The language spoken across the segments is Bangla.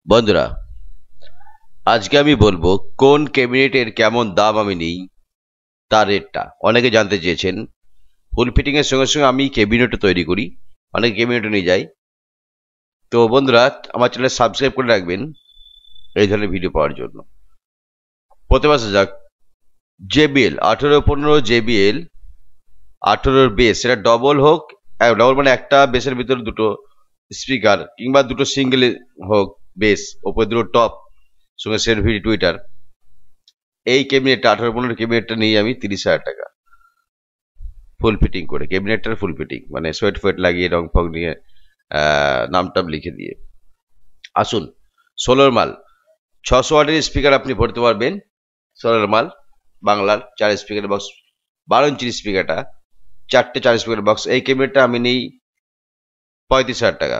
বন্ধুরা, আজকে আমি বলবো কোন ক্যাবিনেটের কেমন দাম আমি নিই তার রেটটা। অনেকে জানতে চেয়েছেন। ফুল ফিটিং এর সঙ্গে সঙ্গে আমি ক্যাবিনেটও তৈরি করি, অনেকে ক্যাবিনেটও নিয়ে যাই। তো বন্ধুরা, আমার চ্যানেল সাবস্ক্রাইব করে রাখবেন এই ধরনের ভিডিও পাওয়ার জন্য। প্রথমে আসা যাক, জেবিএল 1815 জেবিএল 18 বেস, সেটা ডবল হোক, ডবল মানে একটা বেসের ভিতরে দুটো স্পিকার, কিংবা দুটো সিঙ্গেল হোক বেস, ওপরে দুটো টপ, সঙ্গে সেলফি টুইটার। এই ক্যাবিনেটটা 1815 ক্যাবিনেটটা নিয়ে আমি 30,000 টাকা, ফুল ফিটিং করে। ক্যাবিনেটটার ফুল ফিটিং মানে সোয়েট ফোয়েট লাগিয়ে, রং ফং নিয়ে, নাম টাম লিখে দিয়ে। আসুন, 16 মাল 600 ওয়াটের স্পিকার আপনি ভরতে পারবেন। 16 মাল বাংলার 4 স্পিকারের বক্স, 12 ইঞ্চির স্পিকারটা, 4টে 4 স্পিকারের বক্স। এই ক্যাবিনেটটা আমি নিই 35,000 টাকা,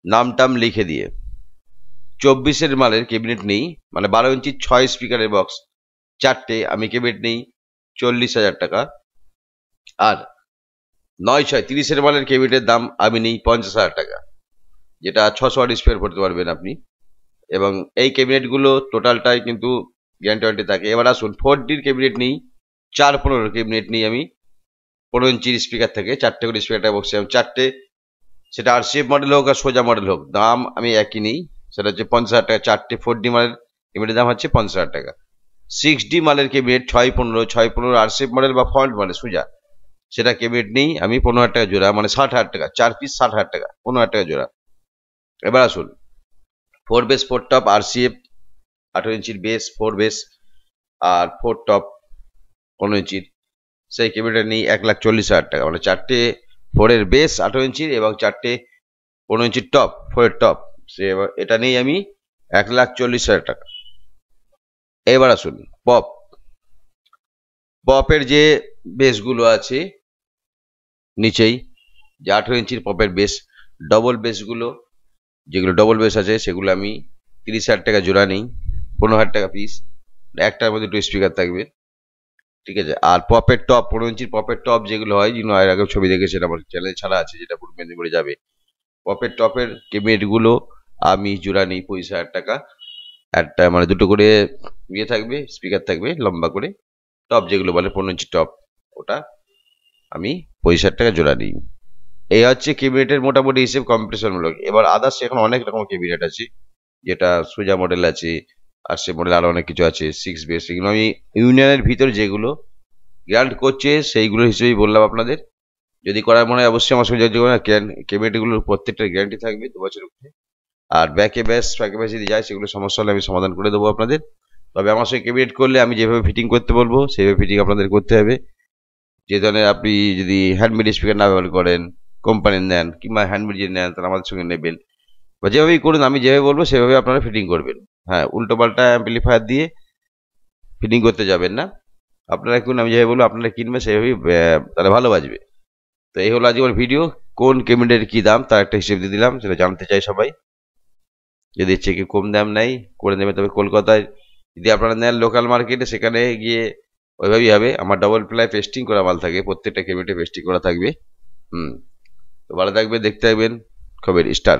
নাম টাম লিখে দিয়ে। 24 মালের ক্যাবিনেট নেই, মানে 12 ইঞ্চির 6 স্পিকারের বক্স 4টে, আমি ক্যাবিনেট নেই 40,000 টাকা। আর 9/6 30 মালের ক্যাবিনেটের দাম আমি নিই 50,000 টাকা, যেটা 600 ওয়াট স্পিকার ভরতে পারবেন আপনি। এবং এই ক্যাবিনেটগুলো টোটালটাই কিন্তু গ্যারান্টি ওয়ারেন্টি থাকে। এবার আসুন, 4Dর ক্যাবিনেট নিই 415 ক্যাবিনেট নিই আমি, 15 ইঞ্চির স্পিকার থেকে 4টে করে স্পিকারটা বসছে, 4টে, সেটা RCF মডেল হোক আর সোজা মডেল হোক, দাম আমি একই নিই। সেটা হচ্ছে 50,000 টাকা। 4টে 4D মালের ক্যাবিনেটের দাম হচ্ছে 50,000 টাকা। 6D মালের ক্যাবিনেট 615 RCF মডেল বা ফন্ট মডেল সোজা, সেটা ক্যাবিনেট নেই আমি 15,000 টাকা জোড়া, মানে 60,000 টাকা। 4 পিস 60,000 টাকা, 15,000 টাকা জোড়া। এবার আসুন, 4 বেস 4 টপ RCF 18 ইঞ্চির বেস, 4 বেস আর 4 টপ 15 ইঞ্চির, সেই ক্যাবিনেট নেই 1,40,000 টাকা, মানে 4টে 4 বেস 18 ইঞ্চির এবং 4টে 15 ইঞ্চির টপ, 4 টপ, এটা নেই আমি 1,40,000 টাকা। এবার আসুন, পপের যে বেসগুলো আছে নিচেই, যে 18 ইঞ্চির পপের বেস, ডবল বেসগুলো, যেগুলো ডবল বেস আছে সেগুলো আমি 30,000 টাকা জোড়া নিই, 15,000 টাকা পিস। একটার মধ্যে 2 স্পিকার থাকবে, ঠিক আছে। আর পপের টপ, 15 ইঞ্চির পপের টপ যেগুলো হয়, যেগুলো এর আগে ছবি দেখেছেন আমার চ্যানেলে ছাড়া আছে, যেটা পূর্ব মেদিনীপুরে যাবে, পপের টপের ক্যাবিনেটগুলো আমি জোড়া নিই 25,000 টাকা। একটা মানে দুটো করে ইয়ে থাকবে, স্পিকার থাকবে লম্বা করে, টপ যেগুলো বলে 15 ইঞ্চি টপ, ওটা আমি 25,000 টাকা জোড়া নিই। এই হচ্ছে ক্যাবিনেটের মোটামুটি হিসেব কম্পিটিশনমূলক। এবার আদার্স এখন অনেক রকম ক্যাবিনেট আছে, যেটা সোজা মডেল আছে, আর সে মডেল আরো অনেক কিছু আছে, 6 বেস, এগুলো আমি ইউনিয়নের ভিতরে যেগুলো গ্রান্ট করছে সেইগুলো হিসেবেই বললাম আপনাদের। যদি করার মনে হয় অবশ্যই আমার সঙ্গে যোগাযোগ করুন। ক্যাবিনেটগুলোর প্রত্যেকটার গ্যারান্টি থাকবে 2 বছরের উপরে। আর ফ্যাকে ব্যাস যদি যায়, সেগুলো সমস্যা হলে আমি সমাধান করে দেবো আপনাদের। তবে আমার সঙ্গে ক্যাবিনেট করলে আমি যেভাবে ফিটিং করতে বলবো সেইভাবে ফিটিং আপনাদের করতে হবে। যে ধরনের আপনি যদি হ্যান্ডমেড স্পিকার না ব্যবহার করেন, কোম্পানির নেন, কিংবা হ্যান্ডমেড যদি নেন, তাহলে আমাদের সঙ্গে নেবেন, বা যেভাবেই করুন, আমি যেভাবে বলবো সেভাবে আপনারা ফিটিং করবেন। হ্যাঁ, উল্টো পাল্টা অ্যাম্পলিফায়ার দিয়ে ফিটিং করতে যাবেন না। আপনারা কিনুন, আমি যেভাবে বলবো আপনারা কিনবেন, সেভাবেই তাহলে ভালো বাজবে। তো এই হলো আজকের ভিডিও। কোন ক্যাবিনেটের কি দাম তার একটা হিসেব দিয়ে দিলাম, সেটা জানতে চাই সবাই। যদি ইচ্ছে কি কম দাম নেই করে নেবে, তবে কলকাতায় যদি আপনারা নেন লোকাল মার্কেটে, সেখানে গিয়ে ওইভাবেই হবে। আমার ডবল প্লাই পেস্টিং করা মাল থাকে, প্রত্যেকটা ক্যাবিনেটে পেস্টিং করা থাকবে। তো ভালো থাকবে, দেখতে থাকবেন খবর স্টার।